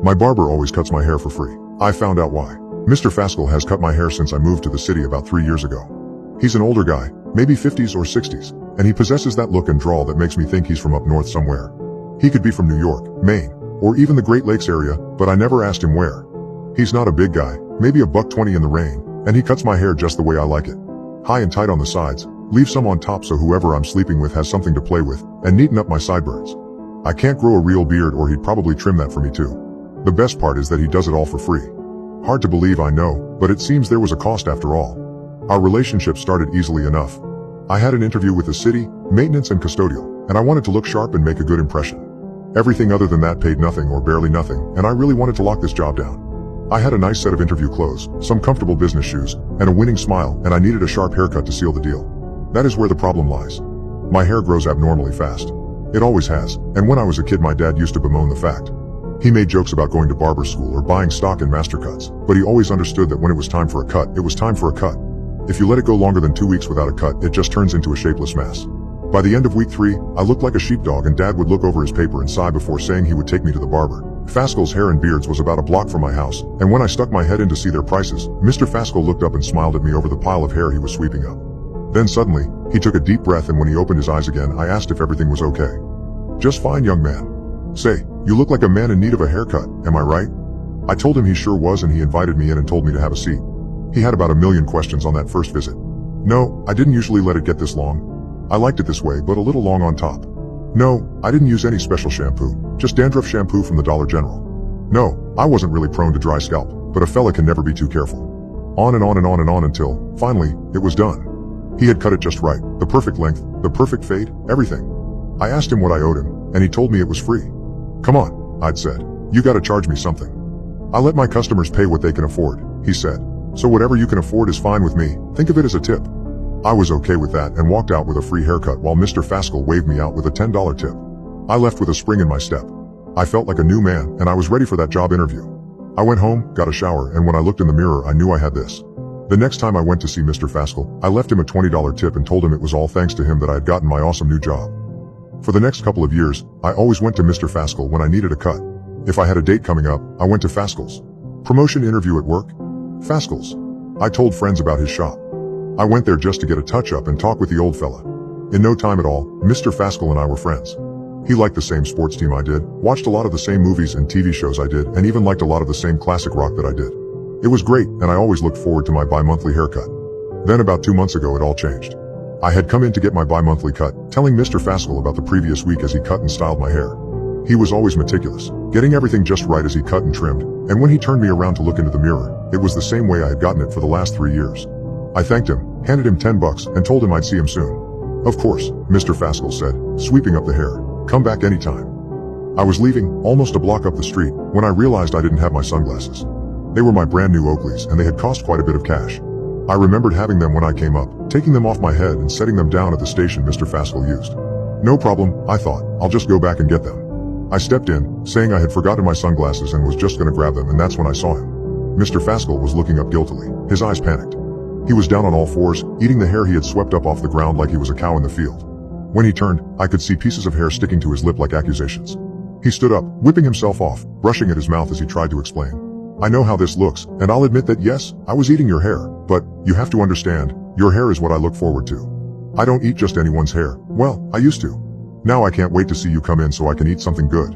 My barber always cuts my hair for free. I found out why. Mr. Fascal has cut my hair since I moved to the city about 3 years ago. He's an older guy, maybe 50s or 60s, and he possesses that look and drawl that makes me think he's from up north somewhere. He could be from New York, Maine, or even the Great Lakes area, but I never asked him where. He's not a big guy, maybe $1.20 in the rain, and he cuts my hair just the way I like it. High and tight on the sides, leave some on top so whoever I'm sleeping with has something to play with, and neaten up my sideburns. I can't grow a real beard or he'd probably trim that for me too. The best part is that he does it all for free. Hard to believe, I know, but it seems there was a cost after all. Our relationship started easily enough. I had an interview with the city, maintenance and custodial, and I wanted to look sharp and make a good impression. Everything other than that paid nothing or barely nothing, and I really wanted to lock this job down. I had a nice set of interview clothes, some comfortable business shoes, and a winning smile, and I needed a sharp haircut to seal the deal. That is where the problem lies. My hair grows abnormally fast. It always has, and when I was a kid my dad used to bemoan the fact. He made jokes about going to barber school or buying stock in master cuts, but he always understood that when it was time for a cut, it was time for a cut. If you let it go longer than 2 weeks without a cut, it just turns into a shapeless mass. By the end of week 3, I looked like a sheepdog and Dad would look over his paper and sigh before saying he would take me to the barber. Fascal's Hair and Beards was about a block from my house, and when I stuck my head in to see their prices, Mr. Fascal looked up and smiled at me over the pile of hair he was sweeping up. Then suddenly, he took a deep breath, and when he opened his eyes again, I asked if everything was okay. "Just fine, young man." "Say, you look like a man in need of a haircut, am I right?" I told him he sure was, and he invited me in and told me to have a seat. He had about 1,000,000 questions on that first visit. "No, I didn't usually let it get this long. I liked it this way, but a little long on top. No, I didn't use any special shampoo, just dandruff shampoo from the Dollar General. No, I wasn't really prone to dry scalp, but a fella can never be too careful." On and on and on and on until, finally, it was done. He had cut it just right, the perfect length, the perfect fade, everything. I asked him what I owed him, and he told me it was free. "Come on," I'd said. "You gotta charge me something." "I let my customers pay what they can afford," he said. "So whatever you can afford is fine with me, think of it as a tip." I was okay with that and walked out with a free haircut while Mr. Fascal waved me out with a $10 tip. I left with a spring in my step. I felt like a new man, and I was ready for that job interview. I went home, got a shower, and when I looked in the mirror I knew I had this. The next time I went to see Mr. Fascal, I left him a $20 tip and told him it was all thanks to him that I had gotten my awesome new job. For the next couple of years, I always went to Mr. Fascal when I needed a cut. If I had a date coming up, I went to Fascal's. Promotion interview at work? Fascal's. I told friends about his shop. I went there just to get a touch-up and talk with the old fella. In no time at all, Mr. Fascal and I were friends. He liked the same sports team I did, watched a lot of the same movies and TV shows I did, and even liked a lot of the same classic rock that I did. It was great, and I always looked forward to my bi-monthly haircut. Then about 2 months ago it all changed. I had come in to get my bi-monthly cut, telling Mr. Fascal about the previous week as he cut and styled my hair. He was always meticulous, getting everything just right as he cut and trimmed, and when he turned me around to look into the mirror, it was the same way I had gotten it for the last 3 years. I thanked him, handed him $10, and told him I'd see him soon. "Of course," Mr. Fascal said, sweeping up the hair. "Come back anytime." I was leaving, almost a block up the street, when I realized I didn't have my sunglasses. They were my brand new Oakleys, and they had cost quite a bit of cash. I remembered having them when I came up, taking them off my head and setting them down at the station Mr. Fascal used. No problem, I thought, I'll just go back and get them. I stepped in, saying I had forgotten my sunglasses and was just gonna grab them, and that's when I saw him. Mr. Fascal was looking up guiltily, his eyes panicked. He was down on all fours, eating the hair he had swept up off the ground like he was a cow in the field. When he turned, I could see pieces of hair sticking to his lip like accusations. He stood up, whipping himself off, brushing at his mouth as he tried to explain. "I know how this looks, and I'll admit that yes, I was eating your hair, but you have to understand, your hair is what I look forward to. I don't eat just anyone's hair. Well, I used to. Now I can't wait to see you come in so I can eat something good.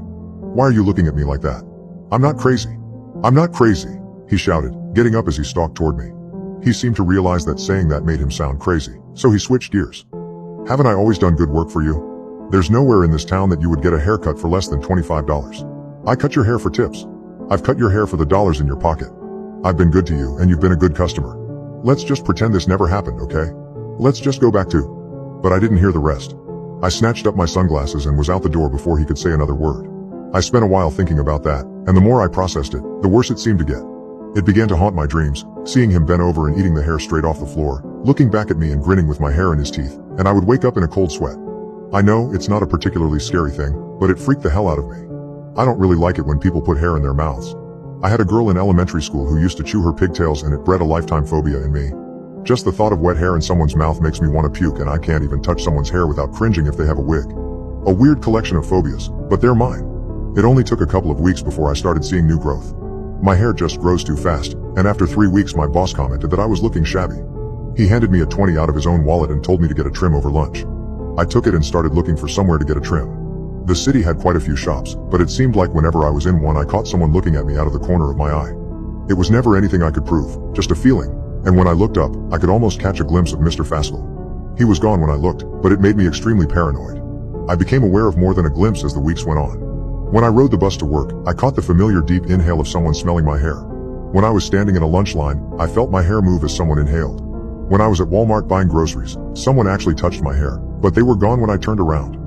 Why are you looking at me like that? I'm not crazy. I'm not crazy," he shouted, getting up as he stalked toward me. He seemed to realize that saying that made him sound crazy, so he switched gears. "Haven't I always done good work for you? There's nowhere in this town that you would get a haircut for less than $25. I cut your hair for tips. I've cut your hair for the dollars in your pocket. I've been good to you, and you've been a good customer. Let's just pretend this never happened, okay? Let's just go back to..." But I didn't hear the rest. I snatched up my sunglasses and was out the door before he could say another word. I spent a while thinking about that, and the more I processed it, the worse it seemed to get. It began to haunt my dreams, seeing him bent over and eating the hair straight off the floor, looking back at me and grinning with my hair in his teeth, and I would wake up in a cold sweat. I know it's not a particularly scary thing, but it freaked the hell out of me. I don't really like it when people put hair in their mouths. I had a girl in elementary school who used to chew her pigtails, and it bred a lifetime phobia in me. Just the thought of wet hair in someone's mouth makes me want to puke, and I can't even touch someone's hair without cringing if they have a wig. A weird collection of phobias, but they're mine. It only took a couple of weeks before I started seeing new growth. My hair just grows too fast, and after 3 weeks my boss commented that I was looking shabby. He handed me a 20 out of his own wallet and told me to get a trim over lunch. I took it and started looking for somewhere to get a trim. The city had quite a few shops, but it seemed like whenever I was in one I caught someone looking at me out of the corner of my eye. It was never anything I could prove, just a feeling, and when I looked up, I could almost catch a glimpse of Mr. Fascal. He was gone when I looked, but it made me extremely paranoid. I became aware of more than a glimpse as the weeks went on. When I rode the bus to work, I caught the familiar deep inhale of someone smelling my hair. When I was standing in a lunch line, I felt my hair move as someone inhaled. When I was at Walmart buying groceries, someone actually touched my hair, but they were gone when I turned around.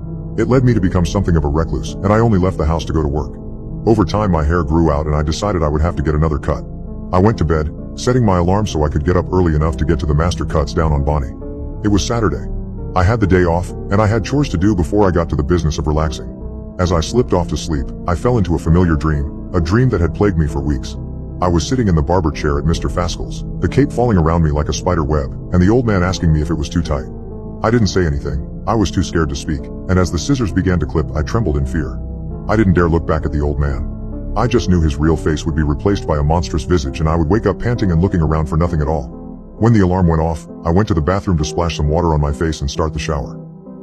It led me to become something of a recluse, and I only left the house to go to work. Over time my hair grew out and I decided I would have to get another cut. I went to bed, setting my alarm so I could get up early enough to get to the master cuts down on Bonnie. It was Saturday. I had the day off, and I had chores to do before I got to the business of relaxing. As I slipped off to sleep, I fell into a familiar dream, a dream that had plagued me for weeks. I was sitting in the barber chair at Mr. Fascal's, the cape falling around me like a spider web, and the old man asking me if it was too tight. I didn't say anything. I was too scared to speak, and as the scissors began to clip, I trembled in fear. I didn't dare look back at the old man. I just knew his real face would be replaced by a monstrous visage and I would wake up panting and looking around for nothing at all. When the alarm went off, I went to the bathroom to splash some water on my face and start the shower.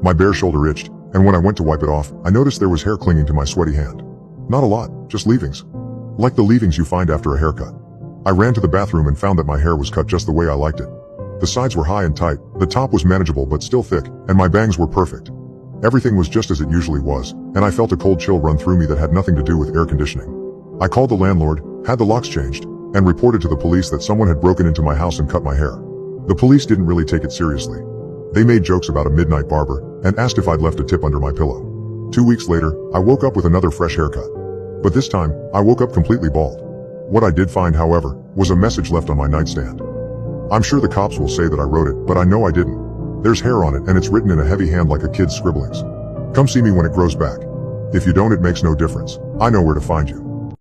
My bare shoulder itched, and when I went to wipe it off, I noticed there was hair clinging to my sweaty hand. Not a lot, just leavings. Like the leavings you find after a haircut. I ran to the bathroom and found that my hair was cut just the way I liked it. The sides were high and tight, the top was manageable but still thick, and my bangs were perfect. Everything was just as it usually was, and I felt a cold chill run through me that had nothing to do with air conditioning. I called the landlord, had the locks changed, and reported to the police that someone had broken into my house and cut my hair. The police didn't really take it seriously. They made jokes about a midnight barber, and asked if I'd left a tip under my pillow. 2 weeks later, I woke up with another fresh haircut. But this time, I woke up completely bald. What I did find, however, was a message left on my nightstand. I'm sure the cops will say that I wrote it, but I know I didn't. There's hair on it and it's written in a heavy hand like a kid's scribblings. Come see me when it grows back. If you don't, it makes no difference. I know where to find you.